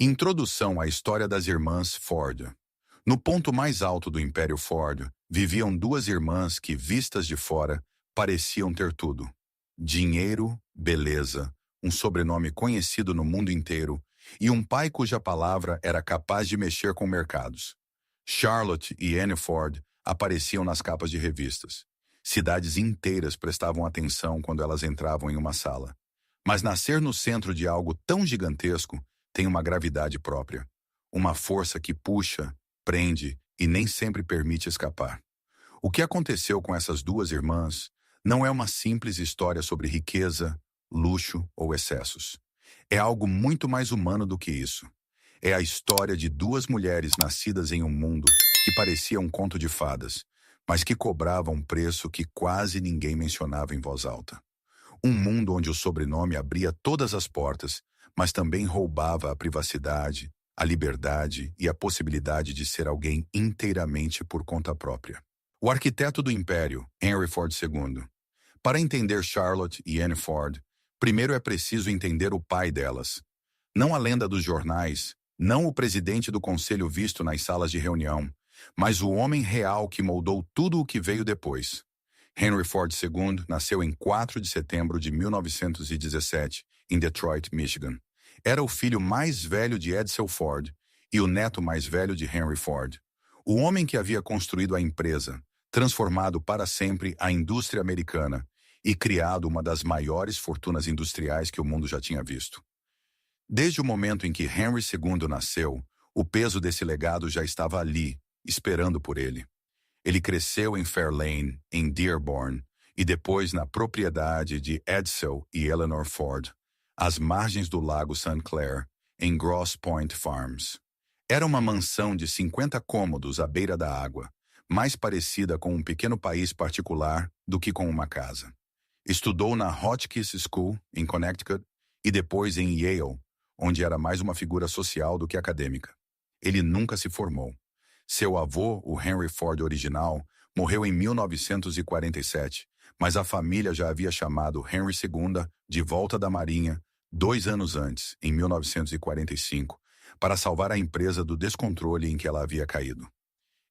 Introdução à história das irmãs Ford. No ponto mais alto do Império Ford, viviam duas irmãs que, vistas de fora, pareciam ter tudo: dinheiro, beleza, um sobrenome conhecido no mundo inteiro e um pai cuja palavra era capaz de mexer com mercados. Charlotte e Anne Ford apareciam nas capas de revistas. Cidades inteiras prestavam atenção quando elas entravam em uma sala. Mas nascer no centro de algo tão gigantesco tem uma gravidade própria, uma força que puxa, prende e nem sempre permite escapar. O que aconteceu com essas duas irmãs não é uma simples história sobre riqueza, luxo ou excessos. É algo muito mais humano do que isso. É a história de duas mulheres nascidas em um mundo que parecia um conto de fadas, mas que cobrava um preço que quase ninguém mencionava em voz alta. Um mundo onde o sobrenome abria todas as portas, mas também roubava a privacidade, a liberdade e a possibilidade de ser alguém inteiramente por conta própria. O arquiteto do Império, Henry Ford II. Para entender Charlotte e Anne Ford, primeiro é preciso entender o pai delas. Não a lenda dos jornais, não o presidente do conselho visto nas salas de reunião, mas o homem real que moldou tudo o que veio depois. Henry Ford II nasceu em 4 de setembro de 1917, em Detroit, Michigan. Era o filho mais velho de Edsel Ford e o neto mais velho de Henry Ford. O homem que havia construído a empresa, transformado para sempre a indústria americana e criado uma das maiores fortunas industriais que o mundo já tinha visto. Desde o momento em que Henry II nasceu, o peso desse legado já estava ali, esperando por ele. Ele cresceu em Fairlane, em Dearborn, e depois na propriedade de Edsel e Eleanor Ford, às margens do lago St. Clair, em Grosse Pointe Farms. Era uma mansão de 50 cômodos à beira da água, mais parecida com um pequeno país particular do que com uma casa. Estudou na Hotchkiss School, em Connecticut, e depois em Yale, onde era mais uma figura social do que acadêmica. Ele nunca se formou. Seu avô, o Henry Ford original, morreu em 1947, mas a família já havia chamado Henry II de volta da Marinha 2 anos antes, em 1945, para salvar a empresa do descontrole em que ela havia caído.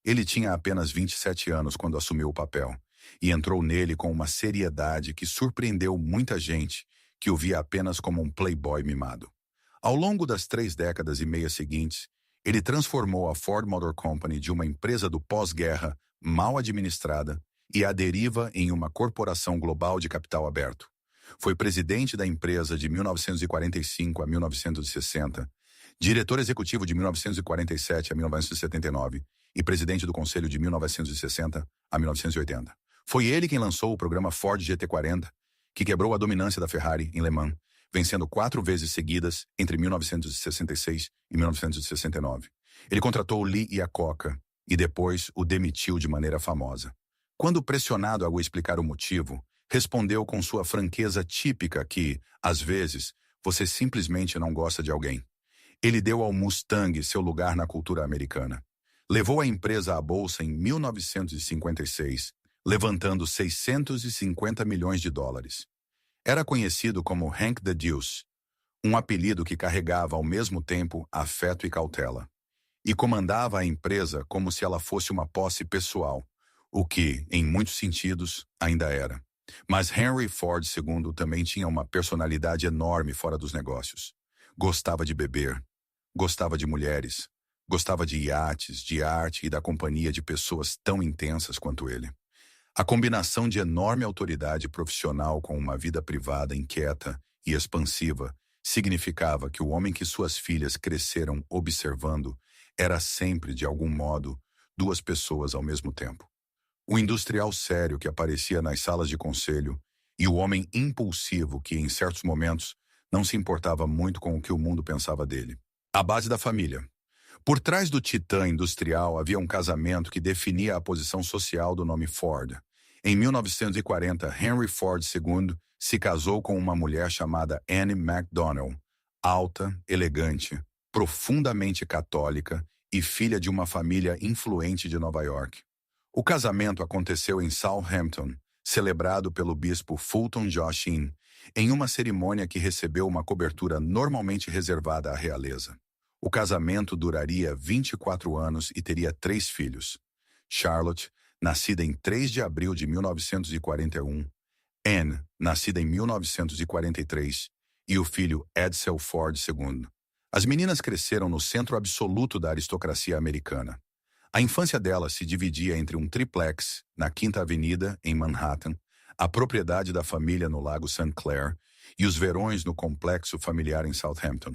Ele tinha apenas 27 anos quando assumiu o papel, e entrou nele com uma seriedade que surpreendeu muita gente que o via apenas como um playboy mimado. Ao longo das 3 décadas e meia seguintes, ele transformou a Ford Motor Company de uma empresa do pós-guerra mal administrada e à deriva em uma corporação global de capital aberto. Foi presidente da empresa de 1945 a 1960, diretor executivo de 1947 a 1979 e presidente do conselho de 1960 a 1980. Foi ele quem lançou o programa Ford GT40, que quebrou a dominância da Ferrari em Le Mans, vencendo 4 vezes seguidas entre 1966 e 1969. Ele contratou Lee Iacocca e depois o demitiu de maneira famosa. Quando pressionado a explicar o motivo, respondeu com sua franqueza típica que, às vezes, você simplesmente não gosta de alguém. Ele deu ao Mustang seu lugar na cultura americana. Levou a empresa à bolsa em 1956, levantando 650 milhões de dólares. Era conhecido como Hank the Deuce, um apelido que carregava ao mesmo tempo afeto e cautela. E comandava a empresa como se ela fosse uma posse pessoal, o que, em muitos sentidos, ainda era. Mas Henry Ford II também tinha uma personalidade enorme fora dos negócios. Gostava de beber, gostava de mulheres, gostava de iates, de arte e da companhia de pessoas tão intensas quanto ele. A combinação de enorme autoridade profissional com uma vida privada inquieta e expansiva significava que o homem que suas filhas cresceram observando era sempre, de algum modo, 2 pessoas ao mesmo tempo. O industrial sério que aparecia nas salas de conselho e o homem impulsivo que, em certos momentos, não se importava muito com o que o mundo pensava dele. A base da família. Por trás do titã industrial havia um casamento que definia a posição social do nome Ford. Em 1940, Henry Ford II se casou com uma mulher chamada Anne MacDonald, alta, elegante, profundamente católica e filha de uma família influente de Nova York. O casamento aconteceu em Southampton, celebrado pelo bispo Fulton Joachim, em uma cerimônia que recebeu uma cobertura normalmente reservada à realeza. O casamento duraria 24 anos e teria 3 filhos. Charlotte, nascida em 3 de abril de 1941, Anne, nascida em 1943, e o filho Edsel Ford II. As meninas cresceram no centro absoluto da aristocracia americana. A infância delas se dividia entre um triplex na Quinta Avenida, em Manhattan, a propriedade da família no Lago St. Clair e os verões no complexo familiar em Southampton.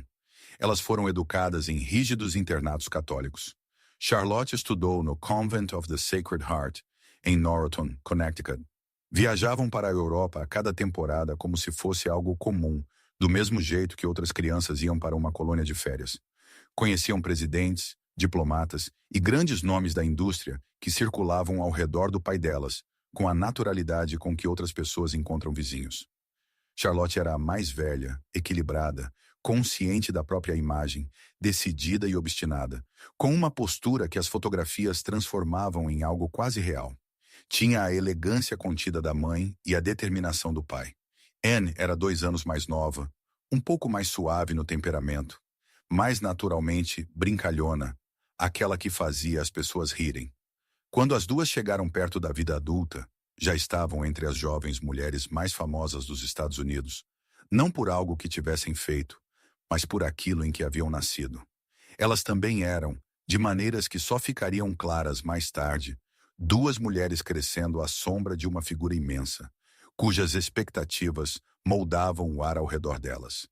Elas foram educadas em rígidos internatos católicos. Charlotte estudou no Convent of the Sacred Heart, em Norriton, Connecticut. Viajavam para a Europa a cada temporada como se fosse algo comum, do mesmo jeito que outras crianças iam para uma colônia de férias. Conheciam presidentes, diplomatas e grandes nomes da indústria que circulavam ao redor do pai delas, com a naturalidade com que outras pessoas encontram vizinhos. Charlotte era a mais velha, equilibrada, consciente da própria imagem, decidida e obstinada, com uma postura que as fotografias transformavam em algo quase real. Tinha a elegância contida da mãe e a determinação do pai. Anne era 2 anos mais nova, um pouco mais suave no temperamento, mais naturalmente brincalhona, aquela que fazia as pessoas rirem. Quando as duas chegaram perto da vida adulta, já estavam entre as jovens mulheres mais famosas dos Estados Unidos, não por algo que tivessem feito, mas por aquilo em que haviam nascido. Elas também eram, de maneiras que só ficariam claras mais tarde, 2 mulheres crescendo à sombra de uma figura imensa, cujas expectativas moldavam o ar ao redor delas.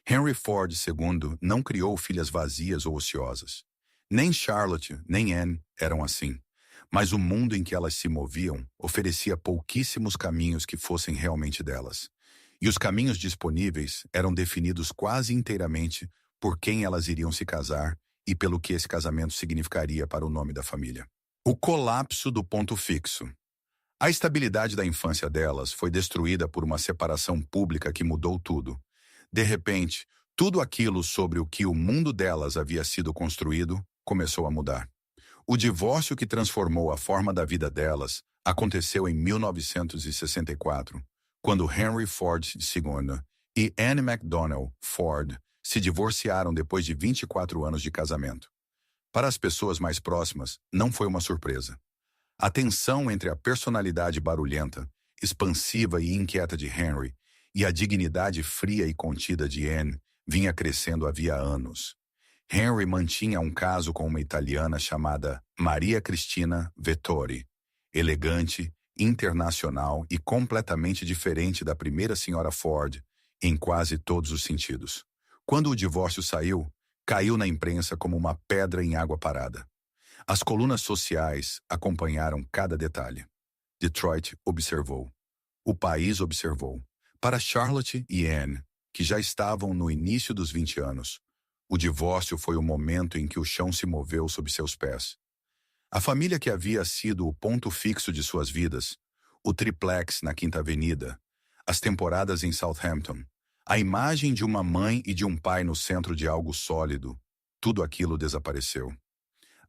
Henry Ford II não criou filhas vazias ou ociosas. Nem Charlotte, nem Anne eram assim. Mas o mundo em que elas se moviam oferecia pouquíssimos caminhos que fossem realmente delas. E os caminhos disponíveis eram definidos quase inteiramente por quem elas iriam se casar e pelo que esse casamento significaria para o nome da família. O colapso do ponto fixo. A estabilidade da infância delas foi destruída por uma separação pública que mudou tudo. De repente, tudo aquilo sobre o que o mundo delas havia sido construído começou a mudar. O divórcio que transformou a forma da vida delas aconteceu em 1964, quando Henry Ford II e Anne MacDonald Ford se divorciaram depois de 24 anos de casamento. Para as pessoas mais próximas, não foi uma surpresa. A tensão entre a personalidade barulhenta, expansiva e inquieta de Henry e a dignidade fria e contida de Anne vinha crescendo havia anos. Henry mantinha um caso com uma italiana chamada Maria Cristina Vettori, elegante, internacional e completamente diferente da primeira senhora Ford em quase todos os sentidos. Quando o divórcio saiu, caiu na imprensa como uma pedra em água parada. As colunas sociais acompanharam cada detalhe. Detroit observou. O país observou. Para Charlotte e Anne, que já estavam no início dos 20 anos, o divórcio foi o momento em que o chão se moveu sob seus pés. A família que havia sido o ponto fixo de suas vidas, o triplex na Quinta Avenida, as temporadas em Southampton, a imagem de uma mãe e de um pai no centro de algo sólido, tudo aquilo desapareceu.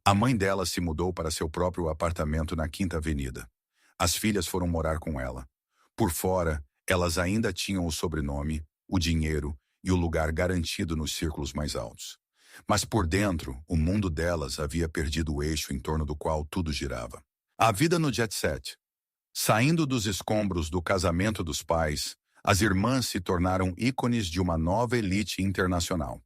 A mãe dela se mudou para seu próprio apartamento na Quinta Avenida. As filhas foram morar com ela. Por fora, elas ainda tinham o sobrenome, o dinheiro e o lugar garantido nos círculos mais altos. Mas por dentro, o mundo delas havia perdido o eixo em torno do qual tudo girava. A vida no jet set. Saindo dos escombros do casamento dos pais, as irmãs se tornaram ícones de uma nova elite internacional.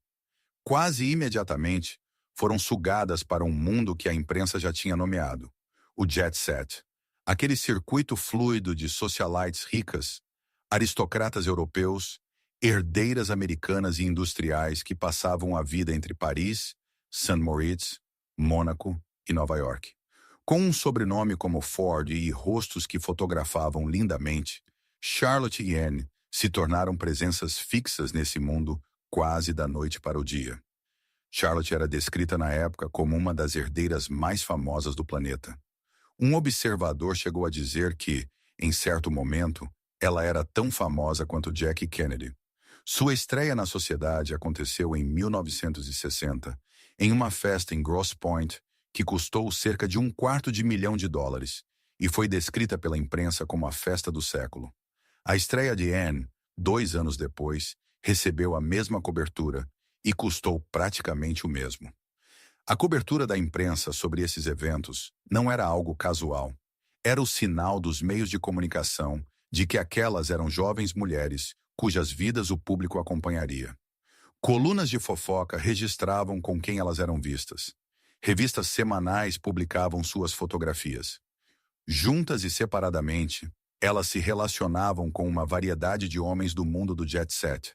Quase imediatamente, foram sugadas para um mundo que a imprensa já tinha nomeado, o jet set. Aquele circuito fluido de socialites ricas, aristocratas europeus, herdeiras americanas e industriais que passavam a vida entre Paris, St. Moritz, Mônaco e Nova York. Com um sobrenome como Ford e rostos que fotografavam lindamente, Charlotte e Anne se tornaram presenças fixas nesse mundo quase da noite para o dia. Charlotte era descrita na época como uma das herdeiras mais famosas do planeta. Um observador chegou a dizer que, em certo momento, ela era tão famosa quanto Jackie Kennedy. Sua estreia na sociedade aconteceu em 1960, em uma festa em Grosse Pointe que custou cerca de $250 mil e foi descrita pela imprensa como a festa do século. A estreia de Anne, 2 anos depois, recebeu a mesma cobertura e custou praticamente o mesmo. A cobertura da imprensa sobre esses eventos não era algo casual. Era o sinal dos meios de comunicação de que aquelas eram jovens mulheres cujas vidas o público acompanharia. Colunas de fofoca registravam com quem elas eram vistas. Revistas semanais publicavam suas fotografias. Juntas e separadamente, elas se relacionavam com uma variedade de homens do mundo do jet set.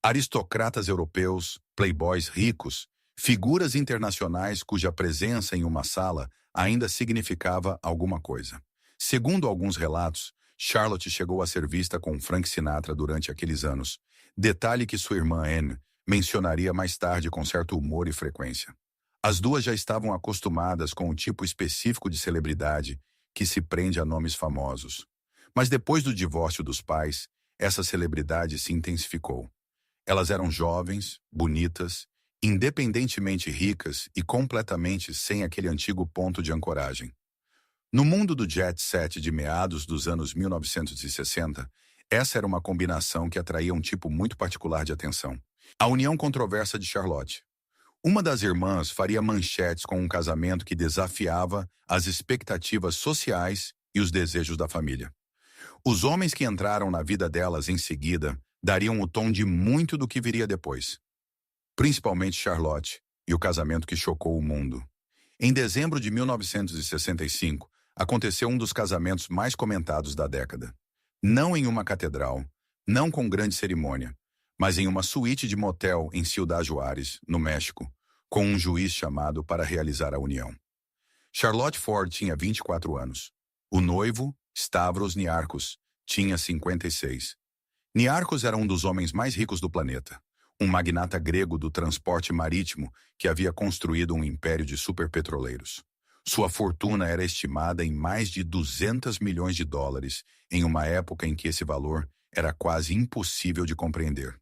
Aristocratas europeus, playboys ricos, figuras internacionais cuja presença em uma sala ainda significava alguma coisa. Segundo alguns relatos, Charlotte chegou a ser vista com Frank Sinatra durante aqueles anos, detalhe que sua irmã Anne mencionaria mais tarde com certo humor e frequência. As duas já estavam acostumadas com o tipo específico de celebridade que se prende a nomes famosos. Mas depois do divórcio dos pais, essa celebridade se intensificou. Elas eram jovens, bonitas, independentemente ricas e completamente sem aquele antigo ponto de ancoragem. No mundo do jet set de meados dos anos 1960, essa era uma combinação que atraía um tipo muito particular de atenção. A união controversa de Charlotte. Uma das irmãs faria manchetes com um casamento que desafiava as expectativas sociais e os desejos da família. Os homens que entraram na vida delas em seguida dariam o tom de muito do que viria depois. Principalmente Charlotte e o casamento que chocou o mundo. Em dezembro de 1965, aconteceu um dos casamentos mais comentados da década. Não em uma catedral, não com grande cerimônia, mas em uma suíte de motel em Ciudad Juárez, no México, com um juiz chamado para realizar a união. Charlotte Ford tinha 24 anos. O noivo, Stavros Niarchos, tinha 56. Niarchos era um dos homens mais ricos do planeta, um magnata grego do transporte marítimo que havia construído um império de superpetroleiros. Sua fortuna era estimada em mais de 200 milhões de dólares, em uma época em que esse valor era quase impossível de compreender.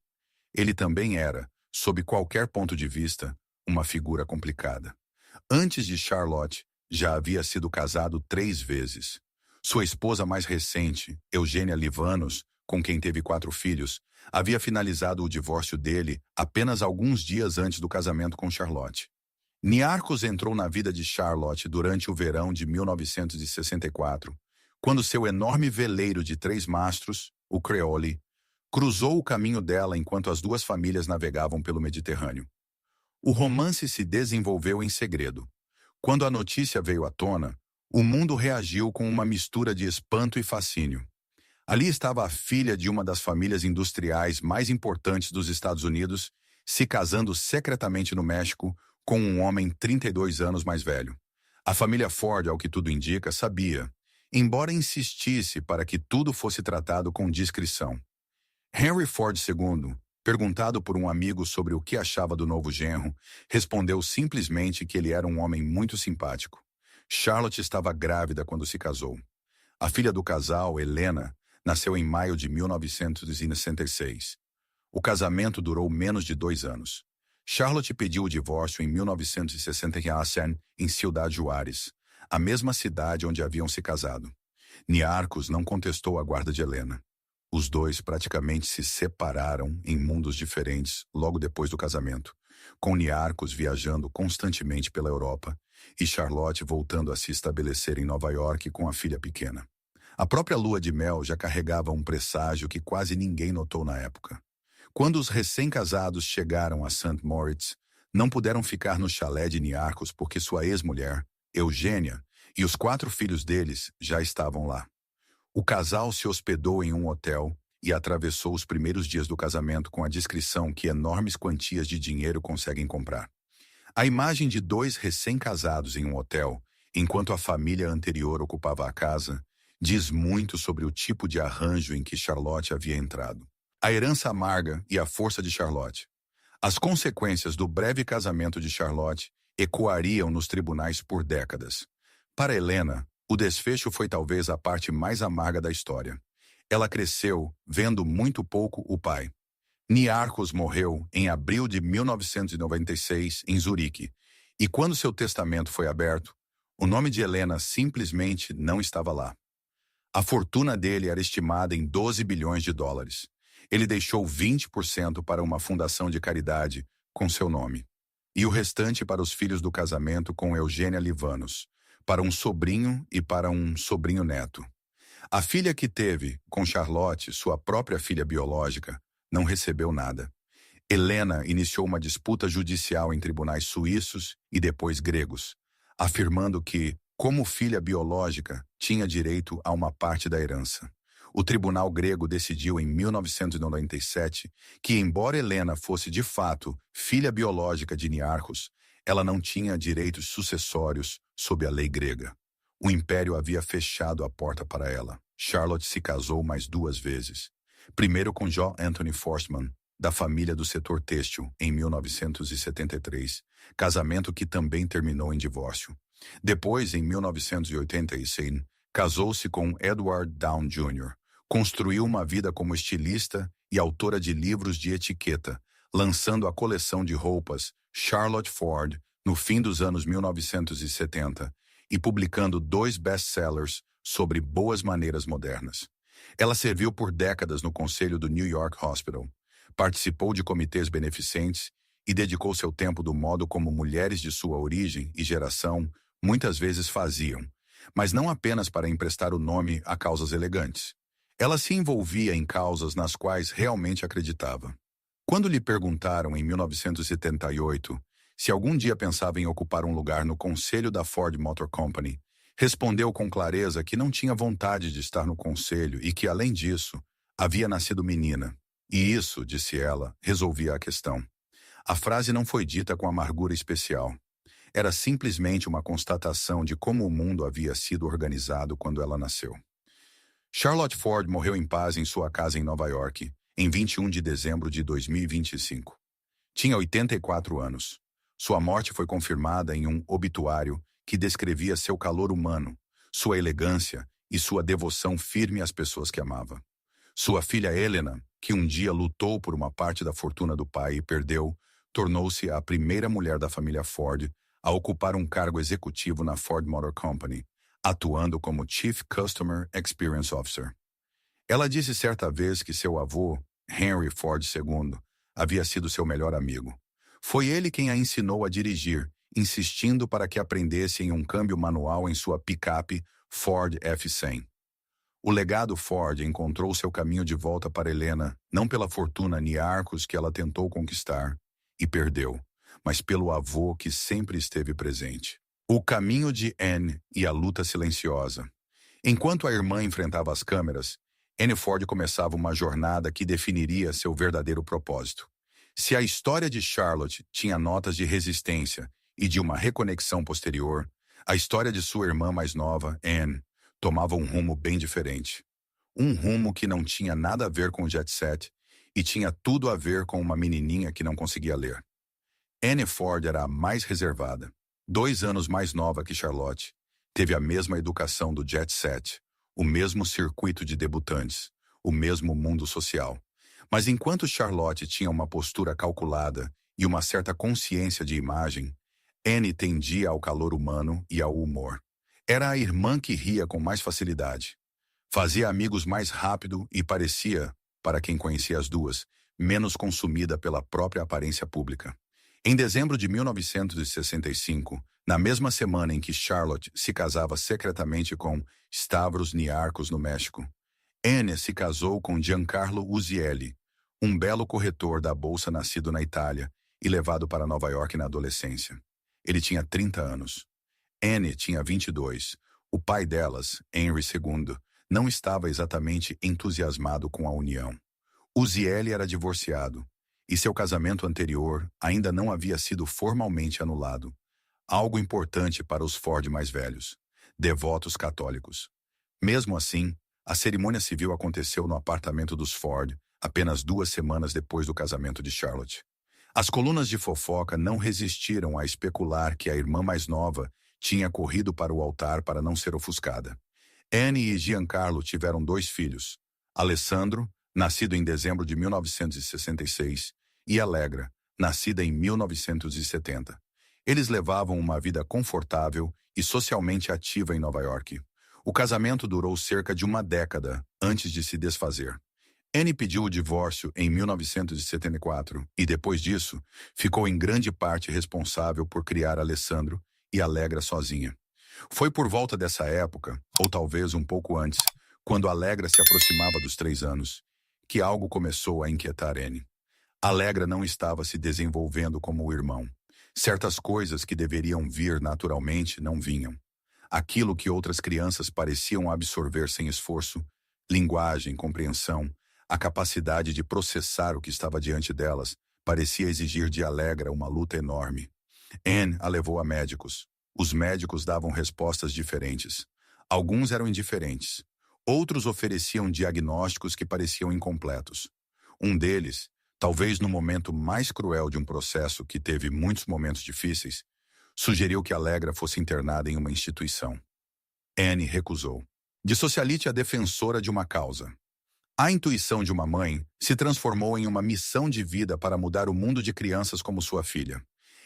Ele também era, sob qualquer ponto de vista, uma figura complicada. Antes de Charlotte, já havia sido casado 3 vezes. Sua esposa mais recente, Eugênia Livanos, com quem teve 4 filhos, havia finalizado o divórcio dele apenas alguns dias antes do casamento com Charlotte. Niarchos entrou na vida de Charlotte durante o verão de 1964, quando seu enorme veleiro de 3 mastros, o Creole, cruzou o caminho dela enquanto as duas famílias navegavam pelo Mediterrâneo. O romance se desenvolveu em segredo. Quando a notícia veio à tona, o mundo reagiu com uma mistura de espanto e fascínio. Ali estava a filha de uma das famílias industriais mais importantes dos Estados Unidos, se casando secretamente no México com um homem 32 anos mais velho. A família Ford, ao que tudo indica, sabia, embora insistisse para que tudo fosse tratado com discrição. Henry Ford II, perguntado por um amigo sobre o que achava do novo genro, respondeu simplesmente que ele era um homem muito simpático. Charlotte estava grávida quando se casou. A filha do casal, Helena, nasceu em maio de 1966. O casamento durou menos de 2 anos. Charlotte pediu o divórcio em 1961 em Ciudad Juárez, a mesma cidade onde haviam se casado. Niarchos não contestou a guarda de Helena. Os dois praticamente se separaram em mundos diferentes logo depois do casamento, com Niarchos viajando constantemente pela Europa e Charlotte voltando a se estabelecer em Nova York com a filha pequena. A própria lua de mel já carregava um presságio que quase ninguém notou na época. Quando os recém-casados chegaram a St. Moritz, não puderam ficar no chalé de Niarchos porque sua ex-mulher, Eugênia, e os 4 filhos deles já estavam lá. O casal se hospedou em um hotel e atravessou os primeiros dias do casamento com a discrição que enormes quantias de dinheiro conseguem comprar. A imagem de 2 recém-casados em um hotel, enquanto a família anterior ocupava a casa, diz muito sobre o tipo de arranjo em que Charlotte havia entrado. A herança amarga e a força de Charlotte. As consequências do breve casamento de Charlotte ecoariam nos tribunais por décadas. Para Helena, o desfecho foi talvez a parte mais amarga da história. Ela cresceu vendo muito pouco o pai. Niarchos morreu em abril de 1996 em Zurique, e quando seu testamento foi aberto, o nome de Helena simplesmente não estava lá. A fortuna dele era estimada em 12 bilhões de dólares. Ele deixou 20% para uma fundação de caridade com seu nome, e o restante para os filhos do casamento com Eugênia Livanos, para um sobrinho e para um sobrinho-neto. A filha que teve, com Charlotte, sua própria filha biológica, não recebeu nada. Helena iniciou uma disputa judicial em tribunais suíços e depois gregos, afirmando que, como filha biológica, tinha direito a uma parte da herança. O tribunal grego decidiu em 1997 que, embora Helena fosse de fato filha biológica de Niarchos, ela não tinha direitos sucessórios sob a lei grega. O império havia fechado a porta para ela. Charlotte se casou mais 2 vezes. Primeiro com John Anthony Forstmann, da família do setor têxtil, em 1973, casamento que também terminou em divórcio. Depois, em 1986, casou-se com Edward Down Jr., construiu uma vida como estilista e autora de livros de etiqueta, lançando a coleção de roupas Charlotte Ford no fim dos anos 1970 e publicando 2 best-sellers sobre boas maneiras modernas. Ela serviu por décadas no conselho do New York Hospital, participou de comitês beneficentes e dedicou seu tempo do modo como mulheres de sua origem e geração muitas vezes faziam, mas não apenas para emprestar o nome a causas elegantes. Ela se envolvia em causas nas quais realmente acreditava. Quando lhe perguntaram em 1978 se algum dia pensava em ocupar um lugar no conselho da Ford Motor Company, respondeu com clareza que não tinha vontade de estar no conselho e que, além disso, havia nascido menina. E isso, disse ela, resolvia a questão. A frase não foi dita com amargura especial. Era simplesmente uma constatação de como o mundo havia sido organizado quando ela nasceu. Charlotte Ford morreu em paz em sua casa em Nova York, em 21 de dezembro de 2025. Tinha 84 anos. Sua morte foi confirmada em um obituário que descrevia seu calor humano, sua elegância e sua devoção firme às pessoas que amava. Sua filha Helena, que um dia lutou por uma parte da fortuna do pai e perdeu, tornou-se a primeira mulher da família Ford a ocupar um cargo executivo na Ford Motor Company, atuando como Chief Customer Experience Officer. Ela disse certa vez que seu avô, Henry Ford II, havia sido seu melhor amigo. Foi ele quem a ensinou a dirigir, insistindo para que aprendesse em um câmbio manual em sua picape Ford F-100. O legado Ford encontrou seu caminho de volta para Helena, não pela fortuna Niarchos que ela tentou conquistar e perdeu, mas pelo avô que sempre esteve presente. O caminho de Anne e a luta silenciosa. Enquanto a irmã enfrentava as câmeras, Anne Ford começava uma jornada que definiria seu verdadeiro propósito. Se a história de Charlotte tinha notas de resistência e de uma reconexão posterior, a história de sua irmã mais nova, Anne, tomava um rumo bem diferente. Um rumo que não tinha nada a ver com o jet set e tinha tudo a ver com uma menininha que não conseguia ler. Anne Ford era a mais reservada, 2 anos mais nova que Charlotte, teve a mesma educação do jet set, o mesmo circuito de debutantes, o mesmo mundo social. Mas enquanto Charlotte tinha uma postura calculada e uma certa consciência de imagem, Anne tendia ao calor humano e ao humor. Era a irmã que ria com mais facilidade. Fazia amigos mais rápido e parecia, para quem conhecia as duas, menos consumida pela própria aparência pública. Em dezembro de 1965, na mesma semana em que Charlotte se casava secretamente com Stavros Niarchos no México, Anne se casou com Giancarlo Uzielli, um belo corretor da bolsa nascido na Itália e levado para Nova York na adolescência. Ele tinha 30 anos. Anne tinha 22. O pai delas, Henry II, não estava exatamente entusiasmado com a união. Uzielli era divorciado, e seu casamento anterior ainda não havia sido formalmente anulado. Algo importante para os Ford mais velhos, devotos católicos. Mesmo assim, a cerimônia civil aconteceu no apartamento dos Ford, apenas 2 semanas depois do casamento de Charlotte. As colunas de fofoca não resistiram a especular que a irmã mais nova tinha corrido para o altar para não ser ofuscada. Anne e Giancarlo tiveram 2 filhos, Alessandro, nascido em dezembro de 1966, e Allegra, nascida em 1970. Eles levavam uma vida confortável e socialmente ativa em Nova York. O casamento durou cerca de 1 década antes de se desfazer. Anne pediu o divórcio em 1974 e, depois disso, ficou em grande parte responsável por criar Alessandro e Allegra sozinha. Foi por volta dessa época, ou talvez um pouco antes, quando Allegra se aproximava dos 3 anos, que algo começou a inquietar Anne. Allegra não estava se desenvolvendo como o irmão. Certas coisas que deveriam vir naturalmente não vinham. Aquilo que outras crianças pareciam absorver sem esforço, linguagem, compreensão, a capacidade de processar o que estava diante delas, parecia exigir de Allegra uma luta enorme. Anne a levou a médicos. Os médicos davam respostas diferentes. Alguns eram indiferentes. Outros ofereciam diagnósticos que pareciam incompletos. Um deles, talvez no momento mais cruel de um processo que teve muitos momentos difíceis, sugeriu que Allegra fosse internada em uma instituição. Anne recusou. De socialite a defensora de uma causa. A intuição de uma mãe se transformou em uma missão de vida para mudar o mundo de crianças como sua filha.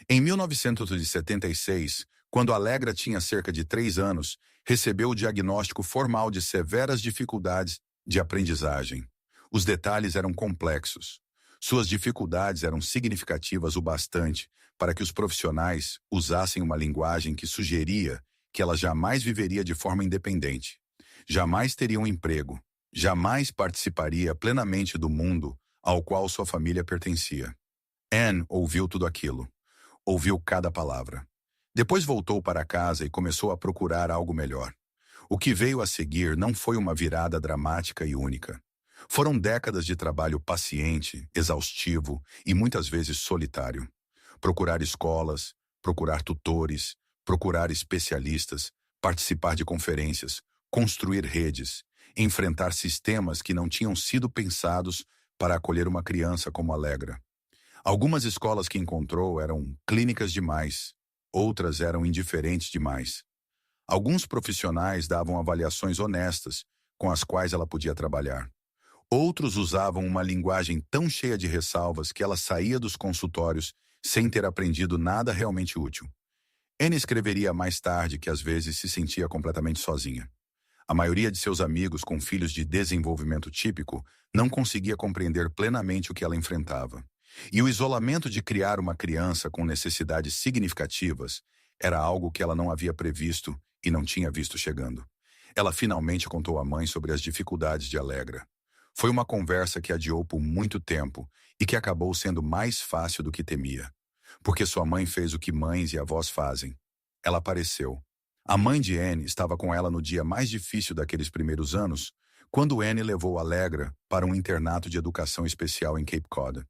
Em 1976, quando Allegra tinha cerca de 3 anos, recebeu o diagnóstico formal de severas dificuldades de aprendizagem. Os detalhes eram complexos. Suas dificuldades eram significativas o bastante para que os profissionais usassem uma linguagem que sugeria que ela jamais viveria de forma independente, jamais teria um emprego, jamais participaria plenamente do mundo ao qual sua família pertencia. Anne ouviu tudo aquilo. Ouviu cada palavra. Depois voltou para casa e começou a procurar algo melhor. O que veio a seguir não foi uma virada dramática e única. Foram décadas de trabalho paciente, exaustivo e muitas vezes solitário. Procurar escolas, procurar tutores, procurar especialistas, participar de conferências, construir redes, enfrentar sistemas que não tinham sido pensados para acolher uma criança como Allegra. Algumas escolas que encontrou eram clínicas demais, outras eram indiferentes demais. Alguns profissionais davam avaliações honestas com as quais ela podia trabalhar. Outros usavam uma linguagem tão cheia de ressalvas que ela saía dos consultórios sem ter aprendido nada realmente útil. Anne escreveria mais tarde que às vezes se sentia completamente sozinha. A maioria de seus amigos com filhos de desenvolvimento típico não conseguia compreender plenamente o que ela enfrentava. E o isolamento de criar uma criança com necessidades significativas era algo que ela não havia previsto e não tinha visto chegando. Ela finalmente contou à mãe sobre as dificuldades de Allegra. Foi uma conversa que adiou por muito tempo e que acabou sendo mais fácil do que temia. Porque sua mãe fez o que mães e avós fazem. Ela apareceu. A mãe de Anne estava com ela no dia mais difícil daqueles primeiros anos, quando Anne levou Allegra para um internato de educação especial em Cape Cod.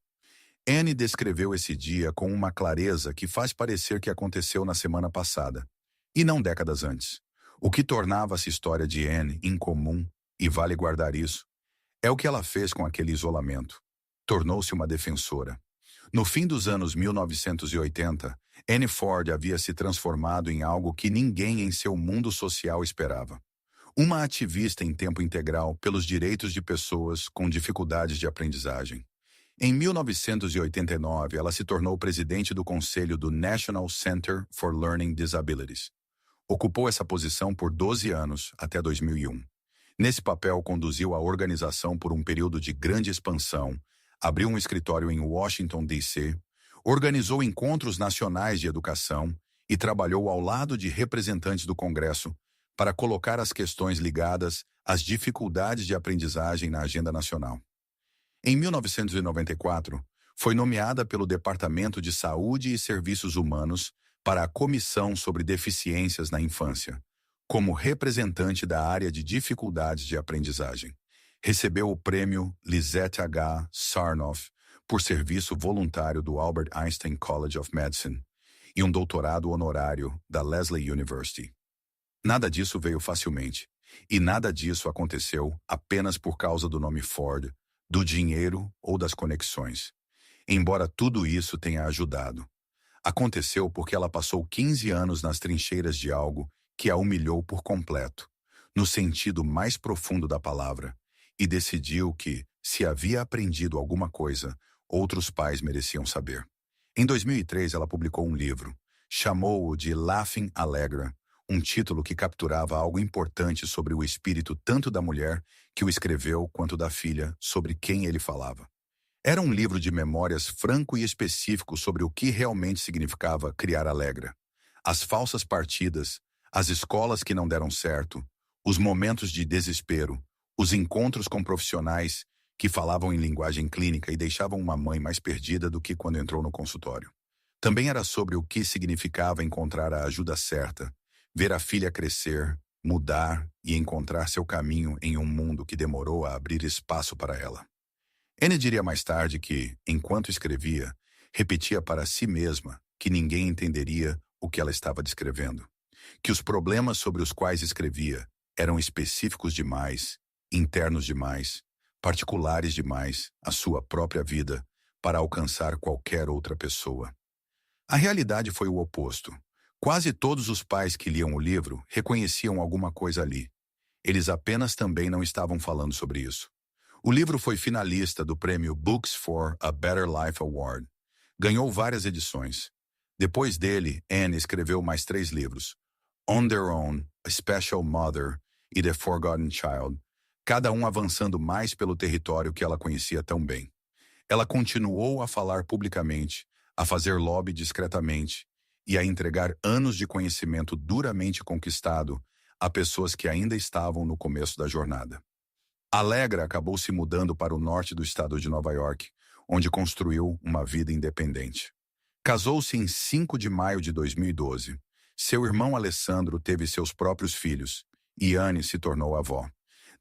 Anne descreveu esse dia com uma clareza que faz parecer que aconteceu na semana passada, e não décadas antes. O que tornava essa história de Anne incomum, e vale guardar isso, é o que ela fez com aquele isolamento. Tornou-se uma defensora. No fim dos anos 1980, Anne Ford havia se transformado em algo que ninguém em seu mundo social esperava. Uma ativista em tempo integral pelos direitos de pessoas com dificuldades de aprendizagem. Em 1989, ela se tornou presidente do conselho do National Center for Learning Disabilities. Ocupou essa posição por 12 anos, até 2001. Nesse papel, conduziu a organização por um período de grande expansão, abriu um escritório em Washington, D.C., organizou encontros nacionais de educação e trabalhou ao lado de representantes do Congresso para colocar as questões ligadas às dificuldades de aprendizagem na agenda nacional. Em 1994, foi nomeada pelo Departamento de Saúde e Serviços Humanos para a Comissão sobre Deficiências na Infância, como representante da área de dificuldades de aprendizagem. Recebeu o prêmio Lisette H. Sarnoff por serviço voluntário do Albert Einstein College of Medicine e um doutorado honorário da Lesley University. Nada disso veio facilmente, e nada disso aconteceu apenas por causa do nome Ford, do dinheiro ou das conexões. Embora tudo isso tenha ajudado. Aconteceu porque ela passou 15 anos nas trincheiras de algo que a humilhou por completo, no sentido mais profundo da palavra, e decidiu que, se havia aprendido alguma coisa, outros pais mereciam saber. Em 2003, ela publicou um livro. Chamou-o de Laughing Allegra, um título que capturava algo importante sobre o espírito tanto da mulher que o escreveu quanto da filha sobre quem ele falava. Era um livro de memórias franco e específico sobre o que realmente significava criar Alegra. As falsas partidas, as escolas que não deram certo, os momentos de desespero, os encontros com profissionais que falavam em linguagem clínica e deixavam uma mãe mais perdida do que quando entrou no consultório. Também era sobre o que significava encontrar a ajuda certa, ver a filha crescer, mudar e encontrar seu caminho em um mundo que demorou a abrir espaço para ela. Anne diria mais tarde que, enquanto escrevia, repetia para si mesma que ninguém entenderia o que ela estava descrevendo, que os problemas sobre os quais escrevia eram específicos demais, internos demais, particulares demais à sua própria vida para alcançar qualquer outra pessoa. A realidade foi o oposto. Quase todos os pais que liam o livro reconheciam alguma coisa ali. Eles apenas também não estavam falando sobre isso. O livro foi finalista do prêmio Books for a Better Life Award. Ganhou várias edições. Depois dele, Anne escreveu mais 3 livros: On Their Own, A Special Mother e The Forgotten Child, cada um avançando mais pelo território que ela conhecia tão bem. Ela continuou a falar publicamente, a fazer lobby discretamente e a entregar anos de conhecimento duramente conquistado a pessoas que ainda estavam no começo da jornada. Alegra acabou se mudando para o norte do estado de Nova York, onde construiu uma vida independente. Casou-se em 5 de maio de 2012. Seu irmão Alessandro teve seus próprios filhos, e Anne se tornou avó.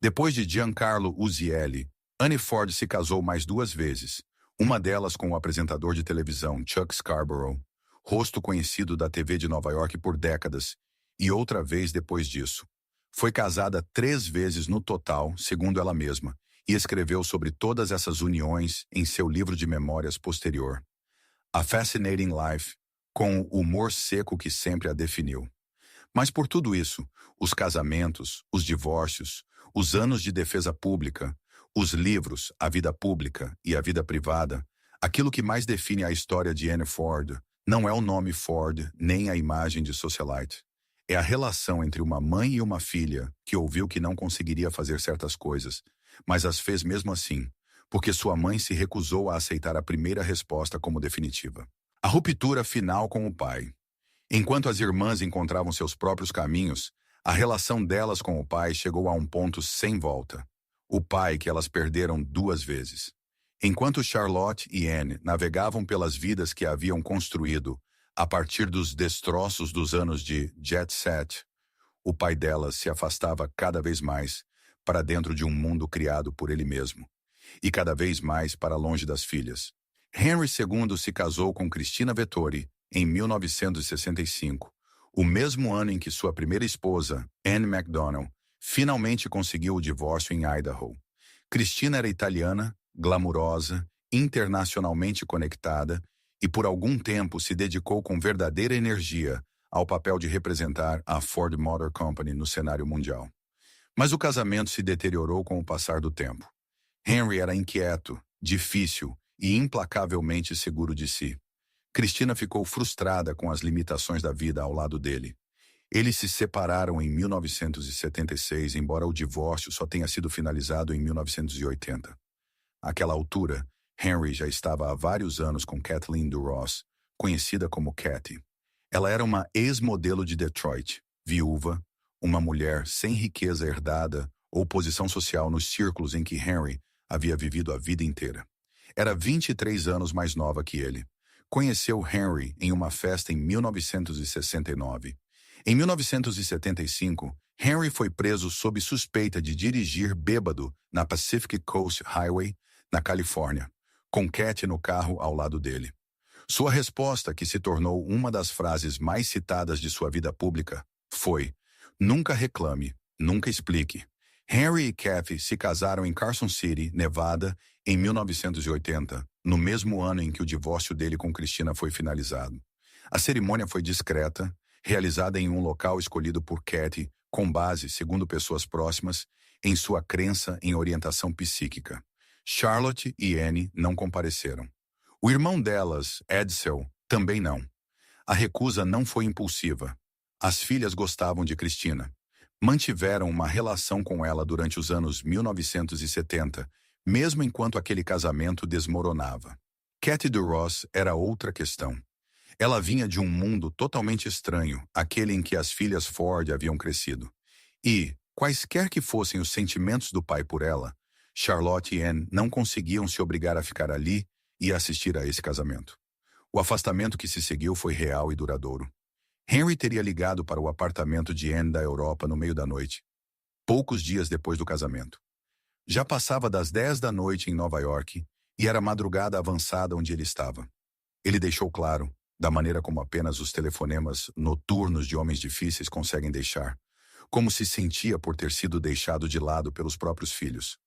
Depois de Giancarlo Uzielli, Anne Ford se casou mais 2 vezes, uma delas com o apresentador de televisão Chuck Scarborough, rosto conhecido da TV de Nova York por décadas, e outra vez depois disso. Foi casada 3 vezes no total, segundo ela mesma, e escreveu sobre todas essas uniões em seu livro de memórias posterior, A Fascinating Life, com o humor seco que sempre a definiu. Mas por tudo isso, os casamentos, os divórcios, os anos de defesa pública, os livros, a vida pública e a vida privada, aquilo que mais define a história de Anne Ford não é o nome Ford nem a imagem de socialite. É a relação entre uma mãe e uma filha que ouviu que não conseguiria fazer certas coisas, mas as fez mesmo assim, porque sua mãe se recusou a aceitar a primeira resposta como definitiva. A ruptura final com o pai. Enquanto as irmãs encontravam seus próprios caminhos, a relação delas com o pai chegou a um ponto sem volta. O pai que elas perderam 2 vezes. Enquanto Charlotte e Anne navegavam pelas vidas que haviam construído a partir dos destroços dos anos de jet set, o pai delas se afastava cada vez mais para dentro de um mundo criado por ele mesmo, e cada vez mais para longe das filhas. Henry II se casou com Cristina Vettori em 1965, o mesmo ano em que sua primeira esposa, Anne MacDonald, finalmente conseguiu o divórcio em Idaho. Cristina era italiana, glamurosa, internacionalmente conectada e por algum tempo se dedicou com verdadeira energia ao papel de representar a Ford Motor Company no cenário mundial. Mas o casamento se deteriorou com o passar do tempo. Henry era inquieto, difícil e implacavelmente seguro de si. Cristina ficou frustrada com as limitações da vida ao lado dele. Eles se separaram em 1976, embora o divórcio só tenha sido finalizado em 1980. Àquela altura, Henry já estava há vários anos com Kathleen DuRoss, conhecida como Kathy. Ela era uma ex-modelo de Detroit, viúva, uma mulher sem riqueza herdada ou posição social nos círculos em que Henry havia vivido a vida inteira. Era 23 anos mais nova que ele. Conheceu Henry em uma festa em 1969. Em 1975, Henry foi preso sob suspeita de dirigir bêbado na Pacific Coast Highway, na Califórnia, com Kathy no carro ao lado dele. Sua resposta, que se tornou uma das frases mais citadas de sua vida pública, foi: "Nunca reclame, nunca explique." Henry e Kathy se casaram em Carson City, Nevada, em 1980, no mesmo ano em que o divórcio dele com Cristina foi finalizado. A cerimônia foi discreta, realizada em um local escolhido por Kathy, com base, segundo pessoas próximas, em sua crença em orientação psíquica. Charlotte e Anne não compareceram. O irmão delas, Edsel, também não. A recusa não foi impulsiva. As filhas gostavam de Christina. Mantiveram uma relação com ela durante os anos 1970, mesmo enquanto aquele casamento desmoronava. Katy DeRoss era outra questão. Ela vinha de um mundo totalmente estranho, aquele em que as filhas Ford haviam crescido. E, quaisquer que fossem os sentimentos do pai por ela, Charlotte e Anne não conseguiam se obrigar a ficar ali e assistir a esse casamento. O afastamento que se seguiu foi real e duradouro. Henry teria ligado para o apartamento de Anne da Europa no meio da noite, poucos dias depois do casamento. Já passava das 10 da noite em Nova York e era madrugada avançada onde ele estava. Ele deixou claro, da maneira como apenas os telefonemas noturnos de homens difíceis conseguem deixar, como se sentia por ter sido deixado de lado pelos próprios filhos.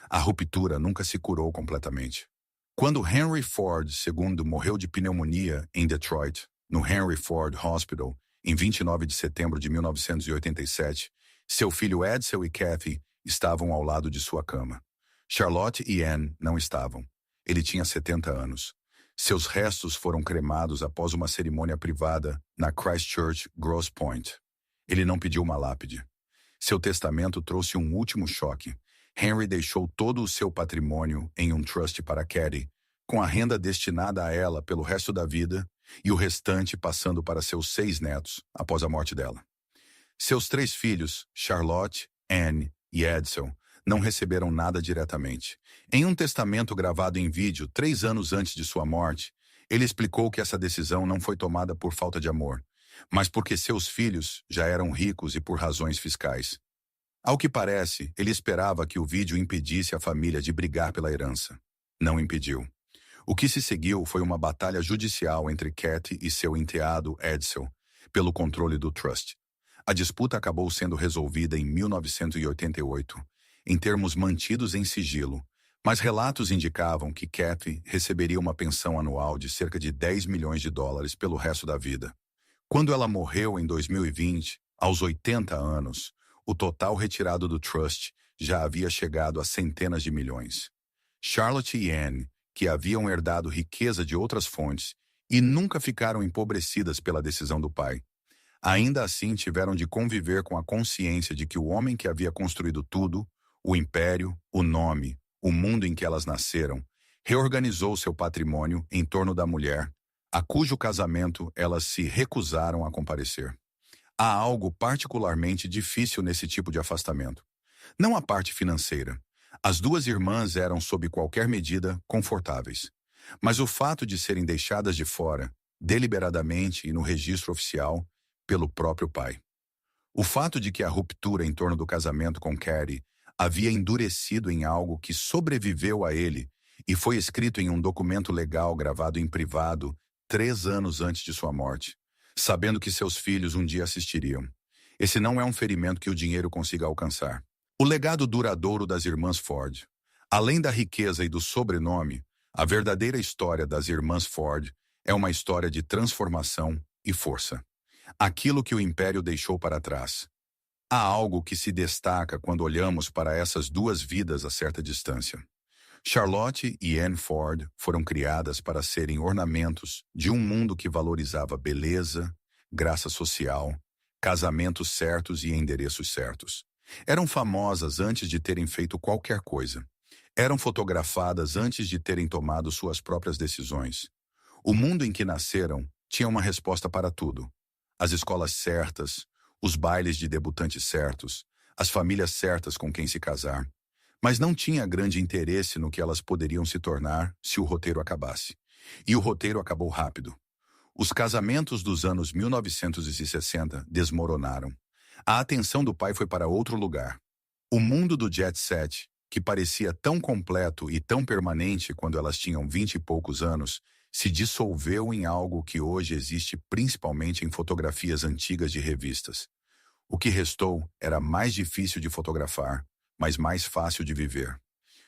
A ruptura nunca se curou completamente. Quando Henry Ford II morreu de pneumonia em Detroit, no Henry Ford Hospital, em 29 de setembro de 1987, seu filho Edsel e Kathy estavam ao lado de sua cama. Charlotte e Anne não estavam. Ele tinha 70 anos. Seus restos foram cremados após uma cerimônia privada na Christchurch Grosse Pointe. Ele não pediu uma lápide. Seu testamento trouxe um último choque. Henry deixou todo o seu patrimônio em um trust para Katy, com a renda destinada a ela pelo resto da vida e o restante passando para seus 6 netos após a morte dela. Seus 3 filhos, Charlotte, Anne e Edsel, não receberam nada diretamente. Em um testamento gravado em vídeo 3 anos antes de sua morte, ele explicou que essa decisão não foi tomada por falta de amor, mas porque seus filhos já eram ricos e por razões fiscais. Ao que parece, ele esperava que o vídeo impedisse a família de brigar pela herança. Não impediu. O que se seguiu foi uma batalha judicial entre Katy e seu enteado Edsel, pelo controle do trust. A disputa acabou sendo resolvida em 1988, em termos mantidos em sigilo, mas relatos indicavam que Katy receberia uma pensão anual de cerca de 10 milhões de dólares pelo resto da vida. Quando ela morreu em 2020, aos 80 anos, o total retirado do trust já havia chegado a centenas de milhões. Charlotte e Anne, que haviam herdado riqueza de outras fontes e nunca ficaram empobrecidas pela decisão do pai, ainda assim tiveram de conviver com a consciência de que o homem que havia construído tudo, o império, o nome, o mundo em que elas nasceram, reorganizou seu patrimônio em torno da mulher, a cujo casamento elas se recusaram a comparecer. Há algo particularmente difícil nesse tipo de afastamento. Não a parte financeira. As 2 irmãs eram, sob qualquer medida, confortáveis. Mas o fato de serem deixadas de fora, deliberadamente e no registro oficial, pelo próprio pai. O fato de que a ruptura em torno do casamento com Katy havia endurecido em algo que sobreviveu a ele e foi escrito em um documento legal gravado em privado 3 anos antes de sua morte, sabendo que seus filhos um dia assistiriam. Esse não é um ferimento que o dinheiro consiga alcançar. O legado duradouro das irmãs Ford. Além da riqueza e do sobrenome, a verdadeira história das irmãs Ford é uma história de transformação e força. Aquilo que o império deixou para trás. Há algo que se destaca quando olhamos para essas 2 vidas a certa distância. Charlotte e Anne Ford foram criadas para serem ornamentos de um mundo que valorizava beleza, graça social, casamentos certos e endereços certos. Eram famosas antes de terem feito qualquer coisa. Eram fotografadas antes de terem tomado suas próprias decisões. O mundo em que nasceram tinha uma resposta para tudo. As escolas certas, os bailes de debutantes certos, as famílias certas com quem se casar. Mas não tinha grande interesse no que elas poderiam se tornar se o roteiro acabasse. E o roteiro acabou rápido. Os casamentos dos anos 1960 desmoronaram. A atenção do pai foi para outro lugar. O mundo do jet set, que parecia tão completo e tão permanente quando elas tinham 20 e poucos anos, se dissolveu em algo que hoje existe principalmente em fotografias antigas de revistas. O que restou era mais difícil de fotografar, mas mais fácil de viver.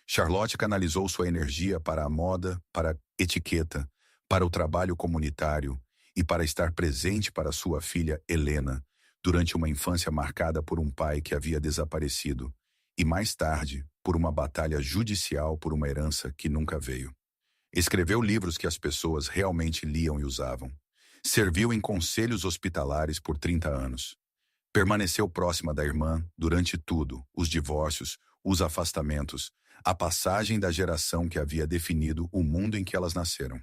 Charlotte canalizou sua energia para a moda, para a etiqueta, para o trabalho comunitário e para estar presente para sua filha Helena, durante uma infância marcada por um pai que havia desaparecido, e mais tarde, por uma batalha judicial por uma herança que nunca veio. Escreveu livros que as pessoas realmente liam e usavam. Serviu em conselhos hospitalares por 30 anos. Permaneceu próxima da irmã durante tudo, os divórcios, os afastamentos, a passagem da geração que havia definido o mundo em que elas nasceram.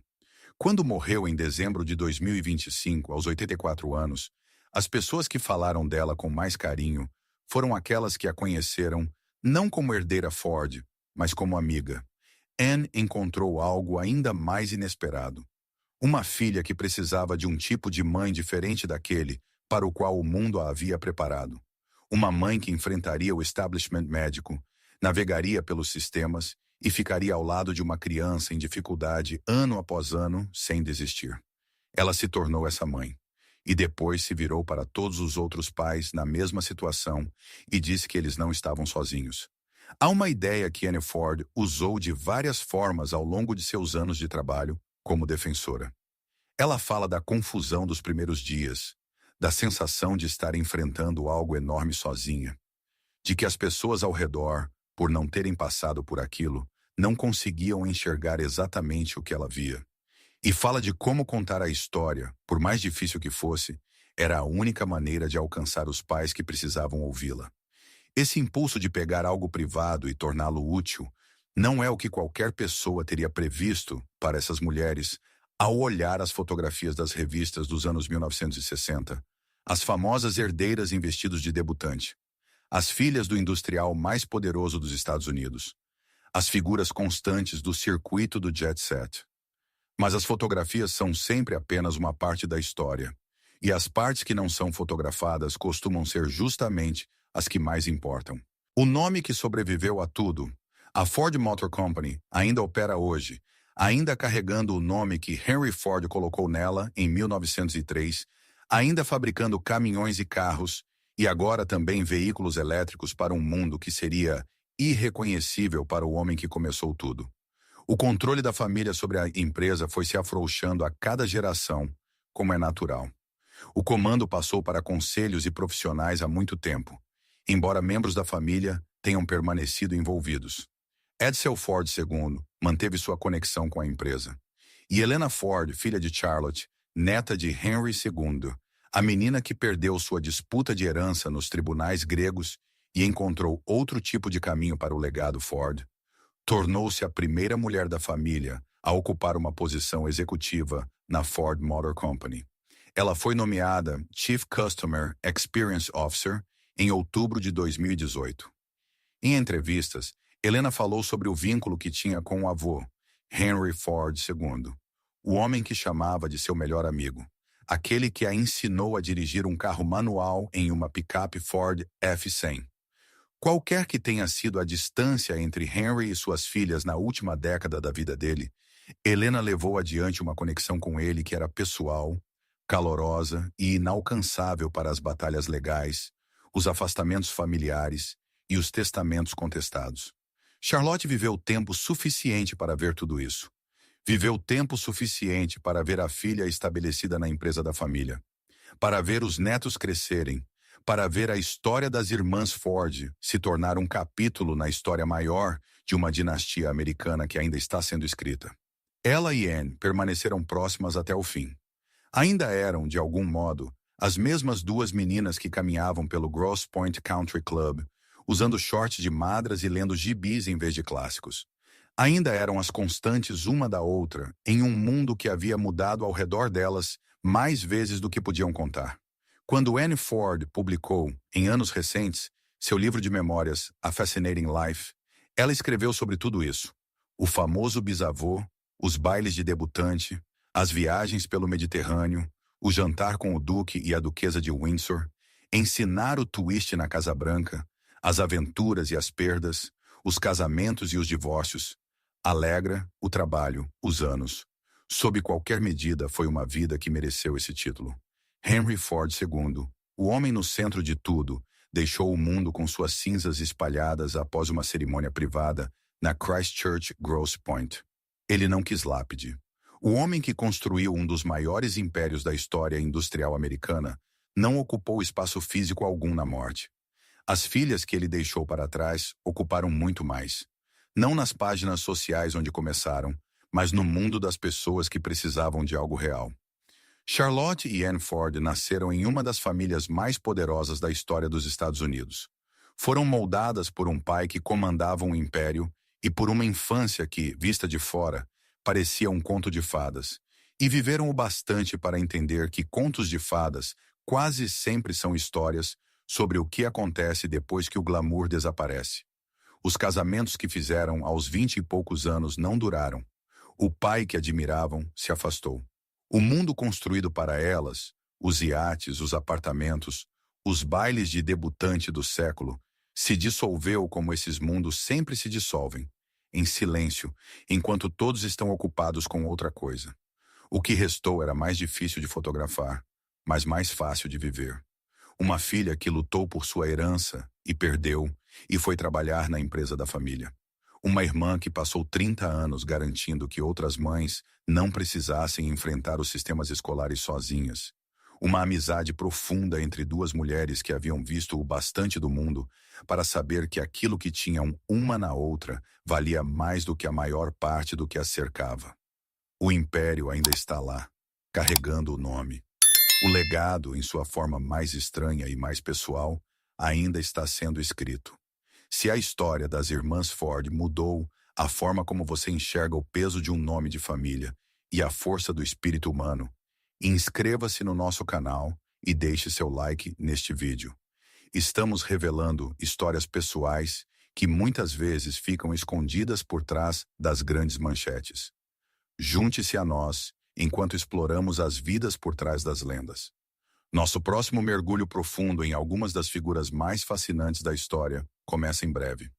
Quando morreu em dezembro de 2025, aos 84 anos, as pessoas que falaram dela com mais carinho foram aquelas que a conheceram não como herdeira Ford, mas como amiga. Anne encontrou algo ainda mais inesperado. Uma filha que precisava de um tipo de mãe diferente daquele para o qual o mundo a havia preparado. Uma mãe que enfrentaria o establishment médico, navegaria pelos sistemas e ficaria ao lado de uma criança em dificuldade ano após ano, sem desistir. Ela se tornou essa mãe. E depois se virou para todos os outros pais na mesma situação e disse que eles não estavam sozinhos. Há uma ideia que Anne Ford usou de várias formas ao longo de seus anos de trabalho como defensora. Ela fala da confusão dos primeiros dias, da sensação de estar enfrentando algo enorme sozinha, de que as pessoas ao redor, por não terem passado por aquilo, não conseguiam enxergar exatamente o que ela via. E fala de como contar a história, por mais difícil que fosse, era a única maneira de alcançar os pais que precisavam ouvi-la. Esse impulso de pegar algo privado e torná-lo útil não é o que qualquer pessoa teria previsto para essas mulheres ao olhar as fotografias das revistas dos anos 1960, as famosas herdeiras em vestidos de debutante, as filhas do industrial mais poderoso dos Estados Unidos, as figuras constantes do circuito do jet set. Mas as fotografias são sempre apenas uma parte da história, e as partes que não são fotografadas costumam ser justamente as que mais importam. O nome que sobreviveu a tudo, a Ford Motor Company, ainda opera hoje, ainda carregando o nome que Henry Ford colocou nela em 1903, ainda fabricando caminhões e carros, e agora também veículos elétricos para um mundo que seria irreconhecível para o homem que começou tudo. O controle da família sobre a empresa foi se afrouxando a cada geração, como é natural. O comando passou para conselhos e profissionais há muito tempo, embora membros da família tenham permanecido envolvidos. Edsel Ford II manteve sua conexão com a empresa. E Helena Ford, filha de Charlotte, neta de Henry II, a menina que perdeu sua disputa de herança nos tribunais gregos e encontrou outro tipo de caminho para o legado Ford, tornou-se a primeira mulher da família a ocupar uma posição executiva na Ford Motor Company. Ela foi nomeada Chief Customer Experience Officer em outubro de 2018. Em entrevistas, Helena falou sobre o vínculo que tinha com o avô, Henry Ford II, o homem que chamava de seu melhor amigo, aquele que a ensinou a dirigir um carro manual em uma picape Ford F-100. Qualquer que tenha sido a distância entre Henry e suas filhas na última década da vida dele, Helena levou adiante uma conexão com ele que era pessoal, calorosa e inalcançável para as batalhas legais, os afastamentos familiares e os testamentos contestados. Charlotte viveu tempo suficiente para ver tudo isso. Viveu tempo suficiente para ver a filha estabelecida na empresa da família, para ver os netos crescerem, para ver a história das irmãs Ford se tornar um capítulo na história maior de uma dinastia americana que ainda está sendo escrita. Ela e Anne permaneceram próximas até o fim. Ainda eram, de algum modo, as mesmas duas meninas que caminhavam pelo Grosse Pointe Country Club, usando shorts de madras e lendo gibis em vez de clássicos. Ainda eram as constantes uma da outra em um mundo que havia mudado ao redor delas mais vezes do que podiam contar. Quando Anne Ford publicou, em anos recentes, seu livro de memórias A Fascinating Life, ela escreveu sobre tudo isso. O famoso bisavô, os bailes de debutante, as viagens pelo Mediterrâneo, o jantar com o duque e a duquesa de Windsor, ensinar o twist na Casa Branca, as aventuras e as perdas, os casamentos e os divórcios, Alegra, o trabalho, os anos. Sob qualquer medida, foi uma vida que mereceu esse título. Henry Ford II, o homem no centro de tudo, deixou o mundo com suas cinzas espalhadas após uma cerimônia privada na Christchurch Grosse Pointe. Ele não quis lápide. O homem que construiu um dos maiores impérios da história industrial americana não ocupou espaço físico algum na morte. As filhas que ele deixou para trás ocuparam muito mais. Não nas páginas sociais onde começaram, mas no mundo das pessoas que precisavam de algo real. Charlotte e Anne Ford nasceram em uma das famílias mais poderosas da história dos Estados Unidos. Foram moldadas por um pai que comandava um império e por uma infância que, vista de fora, parecia um conto de fadas. E viveram o bastante para entender que contos de fadas quase sempre são histórias sobre o que acontece depois que o glamour desaparece. Os casamentos que fizeram aos 20 e poucos anos não duraram. O pai que admiravam se afastou. O mundo construído para elas, os iates, os apartamentos, os bailes de debutante do século, se dissolveu como esses mundos sempre se dissolvem, em silêncio, enquanto todos estão ocupados com outra coisa. O que restou era mais difícil de fotografar, mas mais fácil de viver. Uma filha que lutou por sua herança e perdeu, e foi trabalhar na empresa da família. Uma irmã que passou 30 anos garantindo que outras mães não precisassem enfrentar os sistemas escolares sozinhas. Uma amizade profunda entre duas mulheres que haviam visto o bastante do mundo para saber que aquilo que tinham uma na outra valia mais do que a maior parte do que as cercava. O império ainda está lá, carregando o nome. O legado, em sua forma mais estranha e mais pessoal, ainda está sendo escrito. Se a história das irmãs Ford mudou a forma como você enxerga o peso de um nome de família e a força do espírito humano, inscreva-se no nosso canal e deixe seu like neste vídeo. Estamos revelando histórias pessoais que muitas vezes ficam escondidas por trás das grandes manchetes. Junte-se a nós enquanto exploramos as vidas por trás das lendas. Nosso próximo mergulho profundo em algumas das figuras mais fascinantes da história começa em breve.